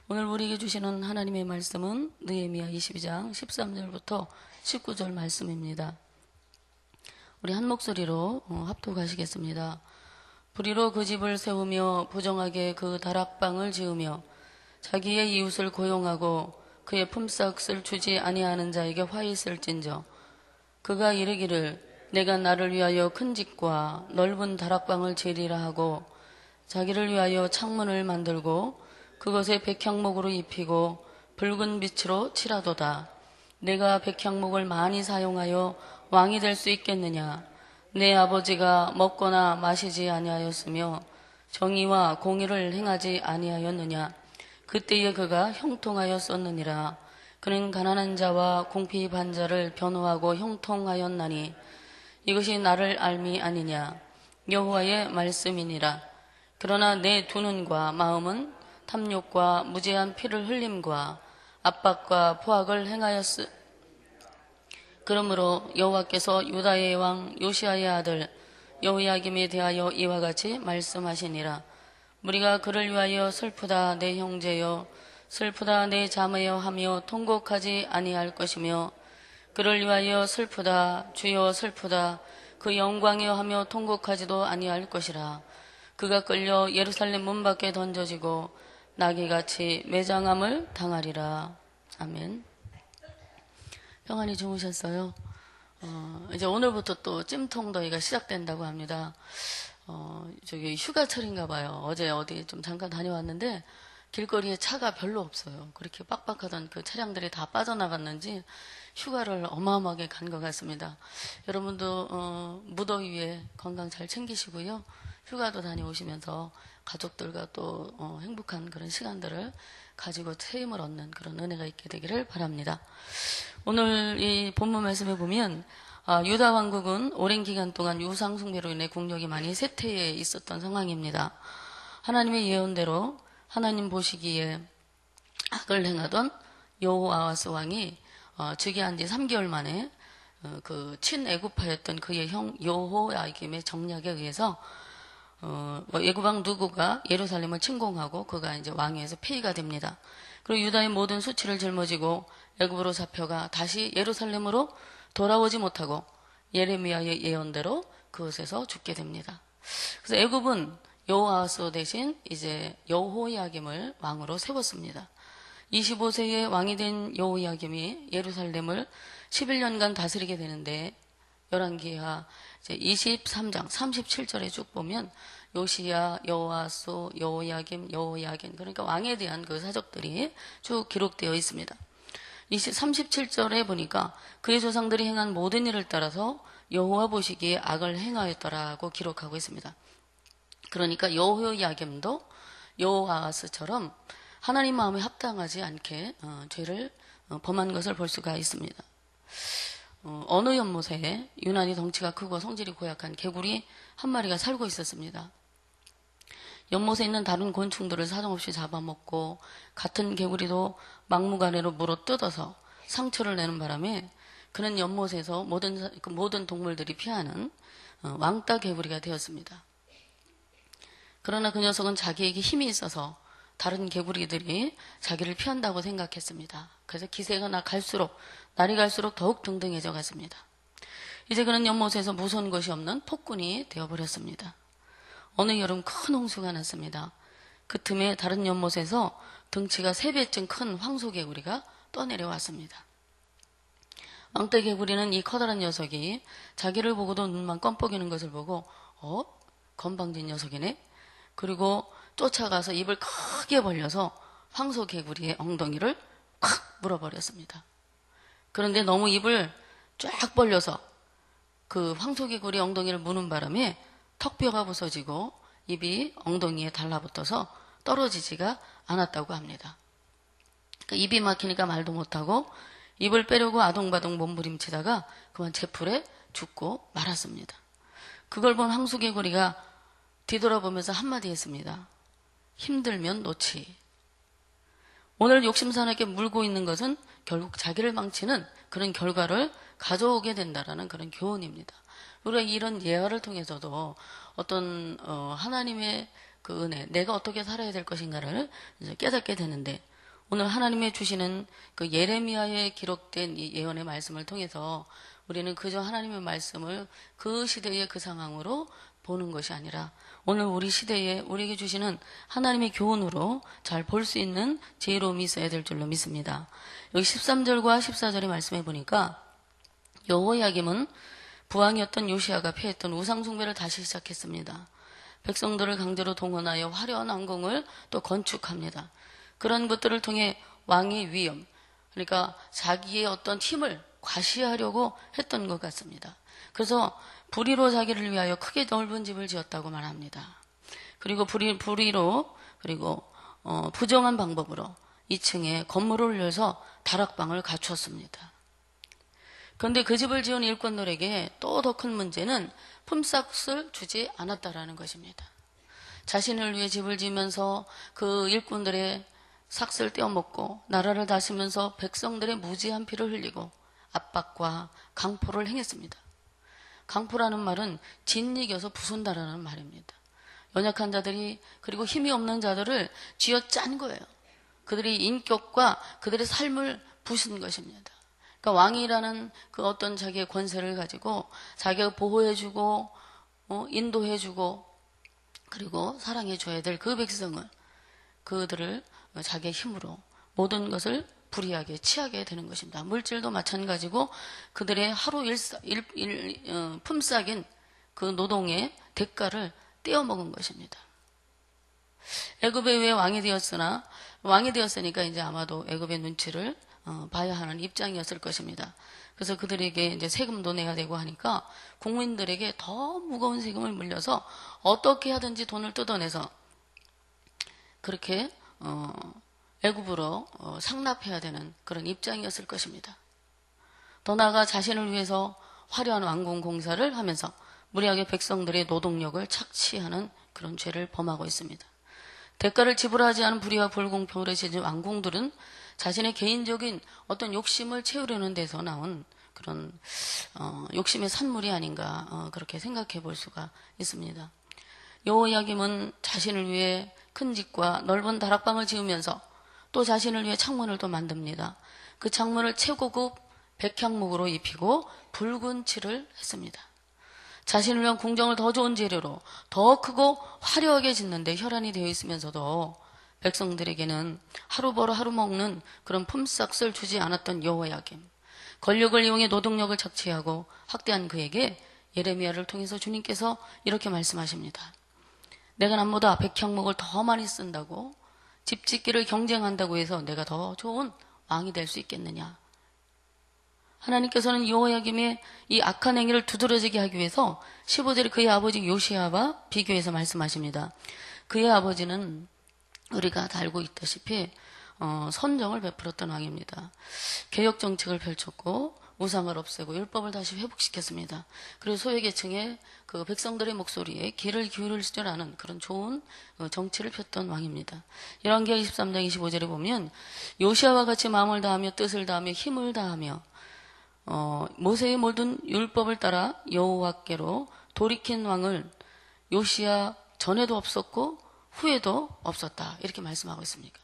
오늘 우리에게 주시는 하나님의 말씀은 느헤미야 22장 13절부터 19절 말씀입니다. 우리 한 목소리로 합독하시겠습니다. 불의로 그 집을 세우며 부정하게 그 다락방을 지으며 자기의 이웃을 고용하고 그의 품삯을 주지 아니하는 자에게 화히 쓸진저 그가 이르기를 내가 나를 위하여 큰 집과 넓은 다락방을 지으리라 하고 자기를 위하여 창문을 만들고 그것에 백향목으로 입히고 붉은 빛으로 칠하도다. 내가 백향목을 많이 사용하여 왕이 될 수 있겠느냐? 내 아버지가 먹거나 마시지 아니하였으며 정의와 공의를 행하지 아니하였느냐? 그때에 그가 형통하였었느니라. 그는 가난한 자와 궁핍한 자를 변호하고 형통하였나니 이것이 나를 알미 아니냐? 여호와의 말씀이니라. 그러나 내 두 눈과 마음은 탐욕과 무제한 피를 흘림과 압박과 포악을 행하였으. 그러므로 여호와께서 유다의 왕 요시아의 아들 여호야김에 대하여 이와 같이 말씀하시니라. 우리가 그를 위하여 슬프다 내 형제여 슬프다 내 자매여 하며 통곡하지 아니할 것이며 그를 위하여 슬프다 주여 슬프다 그 영광이여 하며 통곡하지도 아니할 것이라. 그가 끌려 예루살렘 문 밖에 던져지고 나귀같이 매장함을 당하리라. 아멘. 평안히 주무셨어요? 이제 오늘부터 또 찜통더위가 시작된다고 합니다. 저기 휴가철인가 봐요. 어제 어디 좀 잠깐 다녀왔는데 길거리에 차가 별로 없어요. 그렇게 빡빡하던 그 차량들이 다 빠져나갔는지 휴가를 어마어마하게 간 것 같습니다. 여러분도 무더위에 건강 잘 챙기시고요. 휴가도 다녀오시면서 가족들과 또 행복한 그런 시간들을 가지고 새 힘을 얻는 그런 은혜가 있게 되기를 바랍니다. 오늘 이 본문 말씀에 보면 유다 왕국은 오랜 기간 동안 우상 숭배로 인해 국력이 많이 쇠퇴해 있었던 상황입니다. 하나님의 예언대로 하나님 보시기에 악을 행하던 여호아하스 왕이 즉위한 지 3개월 만에 그 친애굽파였던 그의 형 여호야김의 정략에 의해서 애굽왕 누구가 예루살렘을 침공하고 그가 이제 왕위에서 폐위가 됩니다. 그리고 유다의 모든 수치를 짊어지고 애굽으로 잡혀가 다시 예루살렘으로 돌아오지 못하고 예레미야의 예언대로 그곳에서 죽게 됩니다. 그래서 애굽은 여호아하스 대신 이제 여호야김을 왕으로 세웠습니다. 25세의 왕이 된 여호야김이 예루살렘을 11년간 다스리게 되는데 열왕기하 23장 37절에 쭉 보면 요시야, 여호아스, 여호야김, 여호야긴 그러니까 왕에 대한 그 사적들이 쭉 기록되어 있습니다. 37절에 보니까 그의 조상들이 행한 모든 일을 따라서 여호와 보시기에 악을 행하였더라고 기록하고 있습니다. 그러니까 여호야김도 여호아하스처럼 하나님 마음에 합당하지 않게 죄를 범한 것을 볼 수가 있습니다. 어느 연못에 유난히 덩치가 크고 성질이 고약한 개구리 한 마리가 살고 있었습니다. 연못에 있는 다른 곤충들을 사정없이 잡아먹고 같은 개구리도 막무가내로 물어 뜯어서 상처를 내는 바람에 그는 연못에서 모든 동물들이 피하는 왕따 개구리가 되었습니다. 그러나 그 녀석은 자기에게 힘이 있어서 다른 개구리들이 자기를 피한다고 생각했습니다. 그래서 기세가 날이 갈수록 더욱 등등해져 갔습니다. 이제 그는 연못에서 무서운 것이 없는 폭군이 되어버렸습니다. 어느 여름 큰 홍수가 났습니다. 그 틈에 다른 연못에서 등치가 3배쯤 큰 황소개구리가 떠내려왔습니다. 왕따 개구리는 이 커다란 녀석이 자기를 보고도 눈만 껌뻑이는 것을 보고 건방진 녀석이네. 그리고 쫓아가서 입을 크게 벌려서 황소개구리의 엉덩이를 콱 물어버렸습니다. 그런데 너무 입을 쫙 벌려서 그 황소개구리 엉덩이를 무는 바람에 턱뼈가 부서지고 입이 엉덩이에 달라붙어서 떨어지지가 않았다고 합니다. 그러니까 입이 막히니까 말도 못하고 입을 빼려고 아동바동 몸부림치다가 그만 제풀에 죽고 말았습니다. 그걸 본 황소개구리가 뒤돌아보면서 한마디 했습니다. 힘들면 놓지. 오늘 욕심사나게 물고 있는 것은 결국 자기를 망치는 그런 결과를 가져오게 된다라는 그런 교훈입니다. 우리가 이런 예화를 통해서도 어떤 하나님의 그 은혜, 내가 어떻게 살아야 될 것인가를 이제 깨닫게 되는데 오늘 하나님의 주시는 그 예레미야에 기록된 이 예언의 말씀을 통해서 우리는 그저 하나님의 말씀을 그 시대의 그 상황으로 보는 것이 아니라 오늘 우리 시대에 우리에게 주시는 하나님의 교훈으로 잘 볼 수 있는 지혜로움이 있어야 될 줄로 믿습니다. 여기 13절과 14절의 말씀해 보니까 여호야김은 부왕이었던 요시야가 폐했던 우상 숭배를 다시 시작했습니다. 백성들을 강제로 동원하여 화려한 왕궁을 또 건축합니다. 그런 것들을 통해 왕의 위엄, 그러니까 자기의 어떤 힘을 과시하려고 했던 것 같습니다. 그래서 불의로 자기를 위하여 크게 넓은 집을 지었다고 말합니다. 그리고 불의로 그리고 부정한 방법으로 2층에 건물을 올려서 다락방을 갖추었습니다. 그런데 그 집을 지은 일꾼들에게 또 더 큰 문제는 품삯을 주지 않았다라는 것입니다. 자신을 위해 집을 지으면서 그 일꾼들의 삭슬 떼어먹고 나라를 다스리면서 백성들의 무지한 피를 흘리고 압박과 강포를 행했습니다. 강포라는 말은 짓이겨서 부순다라는 말입니다. 연약한 자들이 그리고 힘이 없는 자들을 쥐어짠 거예요. 그들의 인격과 그들의 삶을 부순 것입니다. 그러니까 왕이라는 그 어떤 자기의 권세를 가지고 자기가 보호해주고 인도해주고 그리고 사랑해줘야 될 그 백성을 그들을 자기의 힘으로 모든 것을 불이하게 취하게 되는 것입니다. 물질도 마찬가지고 그들의 하루 품삯인 그 노동의 대가를 떼어먹은 것입니다. 애굽에 왜 왕이 되었으니까 이제 아마도 애굽의 눈치를 봐야 하는 입장이었을 것입니다. 그래서 그들에게 이제 세금도 내야 되고 하니까 국민들에게 더 무거운 세금을 물려서 어떻게 하든지 돈을 뜯어내서 그렇게 애굽으로 상납해야 되는 그런 입장이었을 것입니다. 더 나아가 자신을 위해서 화려한 왕궁 공사를 하면서 무리하게 백성들의 노동력을 착취하는 그런 죄를 범하고 있습니다. 대가를 지불하지 않은 불의와 불공평으로 지은 왕궁들은 자신의 개인적인 어떤 욕심을 채우려는 데서 나온 그런 욕심의 산물이 아닌가 그렇게 생각해 볼 수가 있습니다. 여호야김은 자신을 위해 큰 집과 넓은 다락방을 지으면서 또 자신을 위해 창문을 또 만듭니다. 그 창문을 최고급 백향목으로 입히고 붉은 칠을 했습니다. 자신을 위한 궁정을 더 좋은 재료로 더 크고 화려하게 짓는데 혈안이 되어 있으면서도 백성들에게는 하루 벌어 하루 먹는 그런 품삯을 주지 않았던 여호야김, 권력을 이용해 노동력을 착취하고 학대한 그에게 예레미야를 통해서 주님께서 이렇게 말씀하십니다. 내가 남보다 백향목을 더 많이 쓴다고 집 짓기를 경쟁한다고 해서 내가 더 좋은 왕이 될 수 있겠느냐. 하나님께서는 여호야김의 이 악한 행위를 두드러지게 하기 위해서 15절에 그의 아버지 요시야와 비교해서 말씀하십니다. 그의 아버지는 우리가 다 알고 있다시피 선정을 베풀었던 왕입니다. 개혁 정책을 펼쳤고 우상을 없애고 율법을 다시 회복시켰습니다. 그리고 소외계층의 그 백성들의 목소리에 귀를 기울일 줄 아는 그런 좋은 정치를 폈던 왕입니다. 열왕기하 23장 25절에 보면 요시야와 같이 마음을 다하며 뜻을 다하며 힘을 다하며 모세의 모든 율법을 따라 여호와께로 돌이킨 왕을 요시야 전에도 없었고 후에도 없었다. 이렇게 말씀하고 있습니다.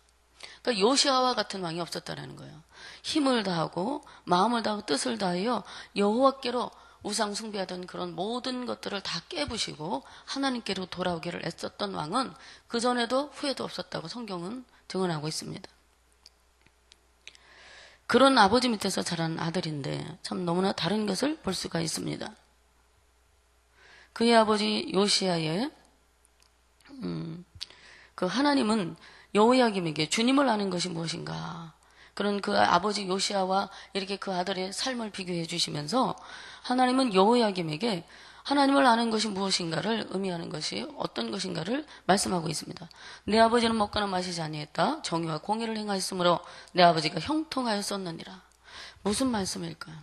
그러니까 요시야와 같은 왕이 없었다라는 거예요. 힘을 다하고 마음을 다하고 뜻을 다하여 여호와께로 우상 숭배하던 그런 모든 것들을 다 깨부시고 하나님께로 돌아오기를 애썼던 왕은 그전에도 후에도 없었다고 성경은 증언하고 있습니다. 그런 아버지 밑에서 자란 아들인데 참 너무나 다른 것을 볼 수가 있습니다. 그의 아버지 요시야의 그 하나님은 여호야김에게 주님을 아는 것이 무엇인가, 그런 그 아버지 요시야와 이렇게 그 아들의 삶을 비교해 주시면서 하나님은 여호야김에게 하나님을 아는 것이 무엇인가를 의미하는 것이 어떤 것인가를 말씀하고 있습니다. 내 아버지는 먹거나 마시지 아니했다. 정의와 공의를 행하였으므로 내 아버지가 형통하였었느니라. 무슨 말씀일까요?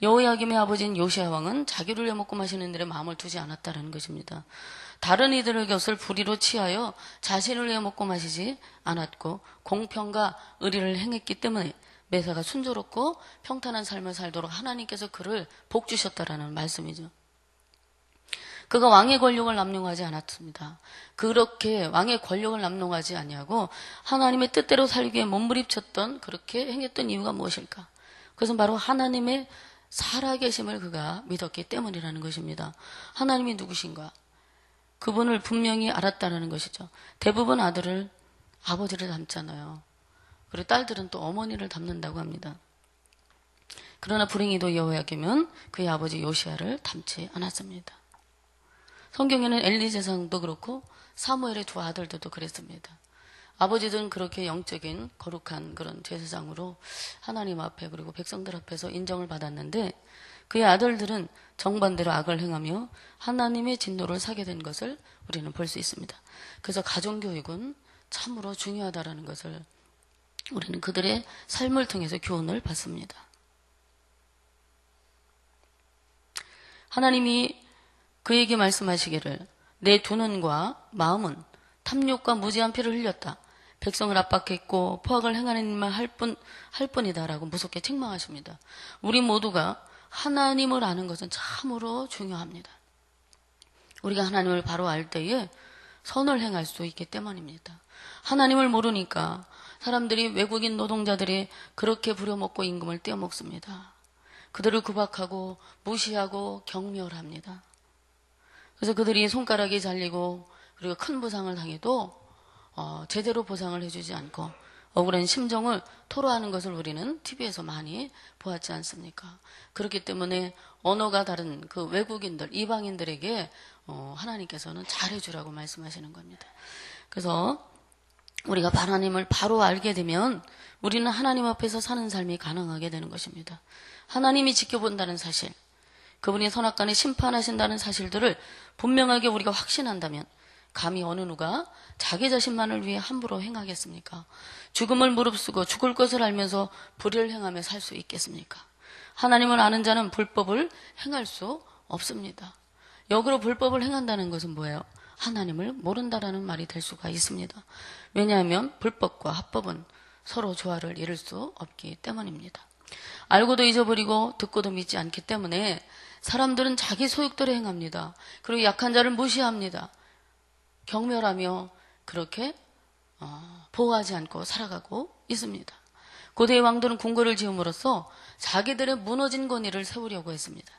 여호야김의 아버지인 요시야 왕은 자기를 위해 먹고 마시는 일에 마음을 두지 않았다는 것입니다. 다른 이들의 것을 불의로 취하여 자신을 위해 먹고 마시지 않았고 공평과 의리를 행했기 때문에 매사가 순조롭고 평탄한 삶을 살도록 하나님께서 그를 복 주셨다라는 말씀이죠. 그가 왕의 권력을 남용하지 않았습니다. 그렇게 왕의 권력을 남용하지 아니하고 하나님의 뜻대로 살기 위해 몸부림쳤던, 그렇게 행했던 이유가 무엇일까? 그것은 바로 하나님의 살아계심을 그가 믿었기 때문이라는 것입니다. 하나님이 누구신가? 그분을 분명히 알았다는 것이죠. 대부분 아들을 아버지를 닮잖아요. 그리고 딸들은 또 어머니를 닮는다고 합니다. 그러나 불행히도 여호야김은 그의 아버지 요시야를 닮지 않았습니다. 성경에는 엘리 제사장도 그렇고 사무엘의 두 아들들도 그랬습니다. 아버지들은 그렇게 영적인 거룩한 그런 제사장으로 하나님 앞에 그리고 백성들 앞에서 인정을 받았는데, 그의 아들들은 정반대로 악을 행하며 하나님의 진노를 사게 된 것을 우리는 볼 수 있습니다. 그래서 가정교육은 참으로 중요하다는 것을 우리는 그들의 삶을 통해서 교훈을 받습니다. 하나님이 그에게 말씀하시기를 내 두 눈과 마음은 탐욕과 무지한 피를 흘렸다. 백성을 압박했고 포악을 행하는 일만 할 뿐이다라고 무섭게 책망하십니다. 우리 모두가 하나님을 아는 것은 참으로 중요합니다. 우리가 하나님을 바로 알 때에 선을 행할 수 있기 때문입니다. 하나님을 모르니까 사람들이, 외국인 노동자들이 그렇게 부려먹고 임금을 떼어먹습니다. 그들을 구박하고 무시하고 경멸합니다. 그래서 그들이 손가락이 잘리고 그리고 큰 부상을 당해도 제대로 보상을 해주지 않고 억울한 심정을 토로하는 것을 우리는 TV에서 많이 보았지 않습니까? 그렇기 때문에 언어가 다른 그 외국인들, 이방인들에게 하나님께서는 잘해주라고 말씀하시는 겁니다. 그래서 우리가 하나님을 바로 알게 되면 우리는 하나님 앞에서 사는 삶이 가능하게 되는 것입니다. 하나님이 지켜본다는 사실, 그분이 선악간에 심판하신다는 사실들을 분명하게 우리가 확신한다면 감히 어느 누가 자기 자신만을 위해 함부로 행하겠습니까? 죽음을 무릅쓰고 죽을 것을 알면서 불의를 행하며 살 수 있겠습니까? 하나님을 아는 자는 불법을 행할 수 없습니다. 역으로 불법을 행한다는 것은 뭐예요? 하나님을 모른다라는 말이 될 수가 있습니다. 왜냐하면 불법과 합법은 서로 조화를 이룰 수 없기 때문입니다. 알고도 잊어버리고 듣고도 믿지 않기 때문에 사람들은 자기 소욕대로 행합니다. 그리고 약한 자를 무시합니다. 경멸하며 그렇게 보호하지 않고 살아가고 있습니다. 고대의 왕들은 궁궐을 지음으로써 자기들의 무너진 권위를 세우려고 했습니다.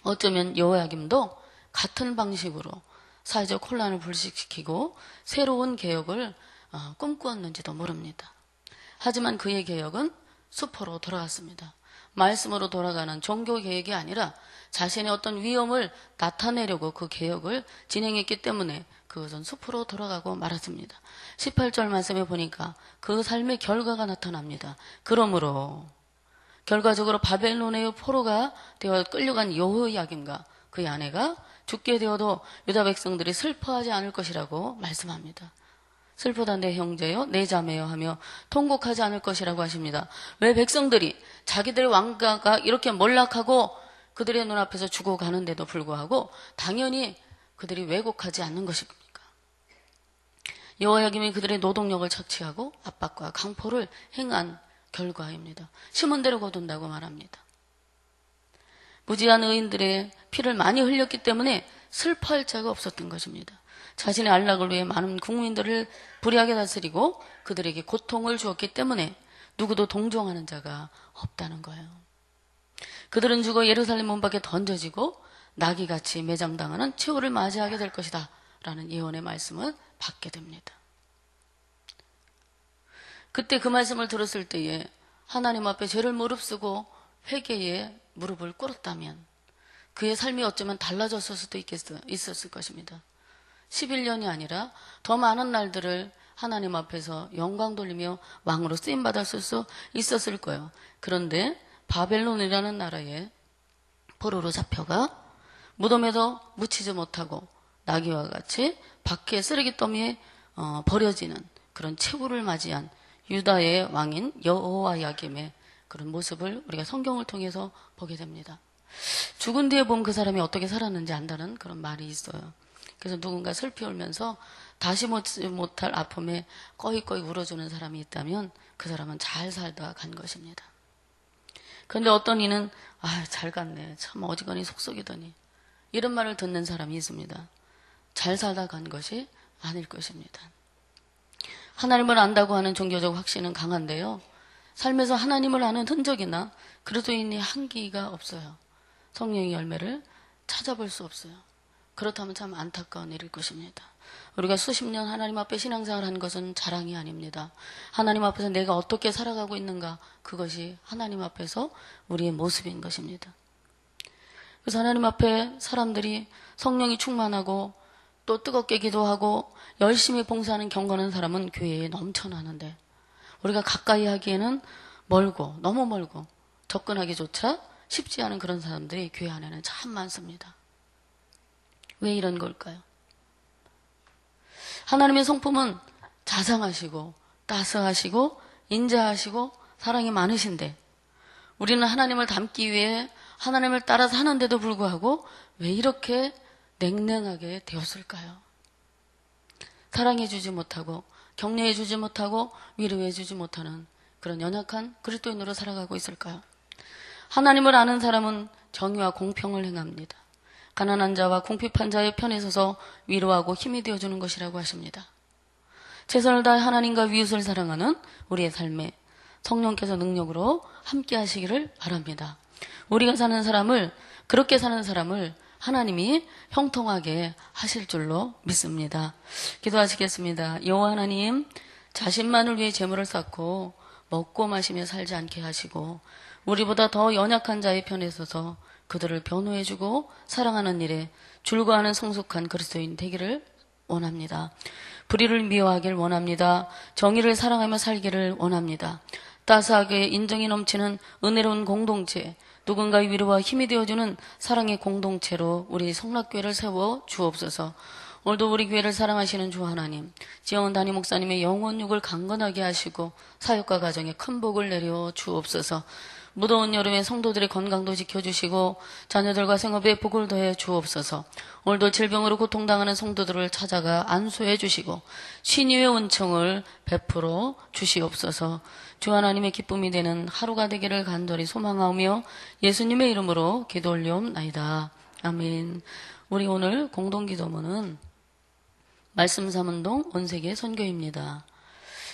어쩌면 여호야김도 같은 방식으로 사회적 혼란을 불식시키고 새로운 개혁을 꿈꾸었는지도 모릅니다. 하지만 그의 개혁은 수포로 돌아갔습니다. 말씀으로 돌아가는 종교 개혁이 아니라 자신의 어떤 위험을 나타내려고 그 개혁을 진행했기 때문에 그것은 수포로 돌아가고 말았습니다. 18절 말씀에 보니까 그 삶의 결과가 나타납니다. 그러므로 결과적으로 바벨론의 포로가 되어 끌려간 여호야김과 그의 아내가 죽게 되어도 유다 백성들이 슬퍼하지 않을 것이라고 말씀합니다. 슬프다 내 형제여 내 자매여 하며 통곡하지 않을 것이라고 하십니다. 왜 백성들이 자기들의 왕가가 이렇게 몰락하고 그들의 눈앞에서 죽어가는데도 불구하고 당연히 그들이 왜곡하지 않는 것입니까? 여호야김이 그들의 노동력을 착취하고 압박과 강포를 행한 결과입니다. 심은 대로 거둔다고 말합니다. 무지한 의인들의 피를 많이 흘렸기 때문에 슬퍼할 자가 없었던 것입니다. 자신의 안락을 위해 많은 국민들을 불의하게 다스리고 그들에게 고통을 주었기 때문에 누구도 동정하는 자가 없다는 거예요. 그들은 죽어 예루살렘 문 밖에 던져지고 나귀같이 매장당하는 최후를 맞이하게 될 것이다 라는 예언의 말씀을 받게 됩니다. 그때 그 말씀을 들었을 때에 하나님 앞에 죄를 무릅쓰고 회개에 무릎을 꿇었다면 그의 삶이 어쩌면 달라졌을 수도 있었을 것입니다. 11년이 아니라 더 많은 날들을 하나님 앞에서 영광 돌리며 왕으로 쓰임받았을 수 있었을 거예요. 그런데 바벨론이라는 나라에 포로로 잡혀가 무덤에도 묻히지 못하고 나귀와 같이 밖에 쓰레기더미에 버려지는 그런 최후를 맞이한 유다의 왕인 여호야김의 그런 모습을 우리가 성경을 통해서 보게 됩니다. 죽은 뒤에 보면 그 사람이 어떻게 살았는지 안다는 그런 말이 있어요. 그래서 누군가 슬피 울면서 다시 못할 아픔에 꺼이꺼이 울어주는 사람이 있다면 그 사람은 잘 살다 간 것입니다. 그런데 어떤 이는 잘 갔네, 참 어지간히 속썩이더니 이런 말을 듣는 사람이 있습니다. 잘 살다 간 것이 아닐 것입니다. 하나님을 안다고 하는 종교적 확신은 강한데요. 삶에서 하나님을 아는 흔적이나 그리스도인의 향기가 없어요. 성령의 열매를 찾아볼 수 없어요. 그렇다면 참 안타까운 일일 것입니다. 우리가 수십 년 하나님 앞에 신앙생활을 한 것은 자랑이 아닙니다. 하나님 앞에서 내가 어떻게 살아가고 있는가, 그것이 하나님 앞에서 우리의 모습인 것입니다. 그래서 하나님 앞에 사람들이 성령이 충만하고 또 뜨겁게 기도하고 열심히 봉사하는 경건한 사람은 교회에 넘쳐나는데, 우리가 가까이 하기에는 멀고 너무 멀고 접근하기조차 쉽지 않은 그런 사람들이 교회 안에는 참 많습니다. 왜 이런 걸까요? 하나님의 성품은 자상하시고 따스하시고 인자하시고 사랑이 많으신데, 우리는 하나님을 닮기 위해 하나님을 따라서 하는데도 불구하고 왜 이렇게 냉랭하게 되었을까요? 사랑해주지 못하고 격려해주지 못하고 위로해주지 못하는 그런 연약한 그리스도인으로 살아가고 있을까요? 하나님을 아는 사람은 정의와 공평을 행합니다. 가난한 자와 궁핍한 자의 편에 서서 위로하고 힘이 되어주는 것이라고 하십니다. 최선을 다해 하나님과 이웃을 사랑하는 우리의 삶에 성령께서 능력으로 함께 하시기를 바랍니다. 우리가 사는 사람을, 그렇게 사는 사람을 하나님이 형통하게 하실 줄로 믿습니다. 기도하시겠습니다. 여호와 하나님, 자신만을 위해 재물을 쌓고 먹고 마시며 살지 않게 하시고 우리보다 더 연약한 자의 편에 서서 그들을 변호해주고 사랑하는 일에 줄거하는 성숙한 그리스도인 되기를 원합니다. 불의를 미워하길 원합니다. 정의를 사랑하며 살기를 원합니다. 따스하게 인정이 넘치는 은혜로운 공동체, 누군가의 위로와 힘이 되어주는 사랑의 공동체로 우리 성락교회를 세워 주옵소서. 오늘도 우리 교회를 사랑하시는 주 하나님, 지영원 담임 목사님의 영혼육을 강건하게 하시고 사역과 가정에 큰 복을 내려 주옵소서. 무더운 여름에 성도들의 건강도 지켜주시고 자녀들과 생업에 복을 더해 주옵소서. 오늘도 질병으로 고통당하는 성도들을 찾아가 안수해 주시고 신유의 은총을 베풀어 주시옵소서. 주 하나님의 기쁨이 되는 하루가 되기를 간절히 소망하오며 예수님의 이름으로 기도 올리옵나이다. 아멘. 우리 오늘 공동기도문은 말씀 삼운동 온세계 선교입니다.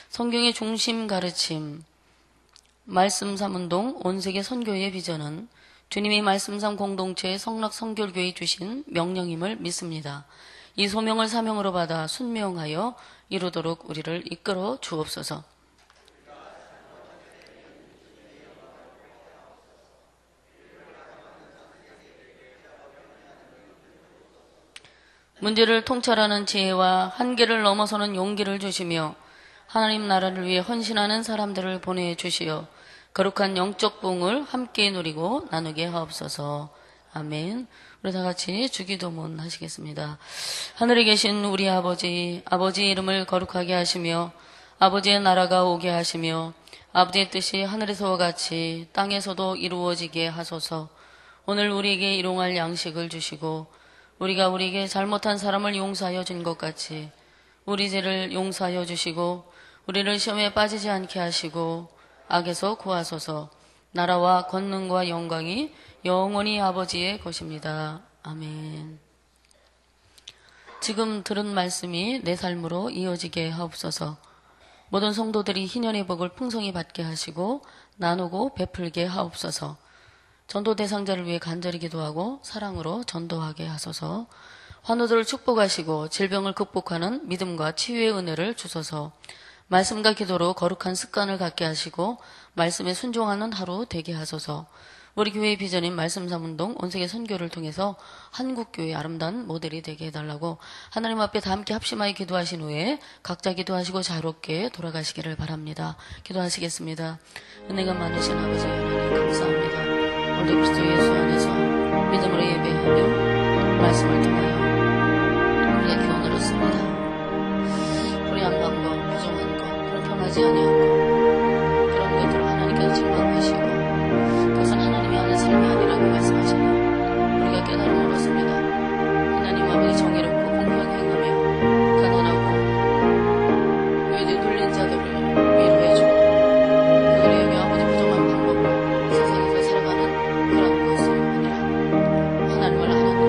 성경의 중심 가르침, 말씀 삼운동 온세계 선교의 비전은 주님이 말씀 삼 공동체의 성락 성결교회에 주신 명령임을 믿습니다. 이 소명을 사명으로 받아 순명하여 이루도록 우리를 이끌어 주옵소서. 문제를 통찰하는 지혜와 한계를 넘어서는 용기를 주시며 하나님 나라를 위해 헌신하는 사람들을 보내주시어 거룩한 영적 부흥을 함께 누리고 나누게 하옵소서. 아멘. 우리 다 같이 주기도문 하시겠습니다. 하늘에 계신 우리 아버지, 아버지의 이름을 거룩하게 하시며 아버지의 나라가 오게 하시며 아버지의 뜻이 하늘에서와 같이 땅에서도 이루어지게 하소서. 오늘 우리에게 일용할 양식을 주시고 우리가 우리에게 잘못한 사람을 용서하여 준 것 같이 우리 죄를 용서하여 주시고 우리를 시험에 빠지지 않게 하시고 악에서 구하소서. 나라와 권능과 영광이 영원히 아버지의 것입니다. 아멘. 지금 들은 말씀이 내 삶으로 이어지게 하옵소서. 모든 성도들이 희년의 복을 풍성히 받게 하시고 나누고 베풀게 하옵소서. 전도 대상자를 위해 간절히 기도하고 사랑으로 전도하게 하소서. 환우들을 축복하시고 질병을 극복하는 믿음과 치유의 은혜를 주소서. 말씀과 기도로 거룩한 습관을 갖게 하시고 말씀에 순종하는 하루 되게 하소서. 우리 교회의 비전인 말씀 삼운동 온세계 선교를 통해서 한국교회의 아름다운 모델이 되게 해달라고 하나님 앞에 다 함께 합심하여 기도하신 후에 각자 기도하시고 자유롭게 돌아가시기를 바랍니다. 기도하시겠습니다. 은혜가 많으신 아버지 하나님 감사합니다. 오늘도 그리스도 예수 안에서 믿음으로 예배하며 말씀을 통하여 우리의 교훈을 얻습니다. 불의한 방법, 부정한 것, 공평하지 아니하고 그런 것들을 하나님께서 책망하시고 그것은 하나님이 하는 삶이 아니라고 말씀하시니 우리가 깨달음을 얻습니다. 하나님 아버지 정의롭고 공평하게 행하며 가난하고 너희들 눌린 자들을 위로해주고 그들의 여기 아버지 부정한 방법으로 세상에서 살아가는 그런 것이 아니라 하나님을 아는 것,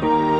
아멘.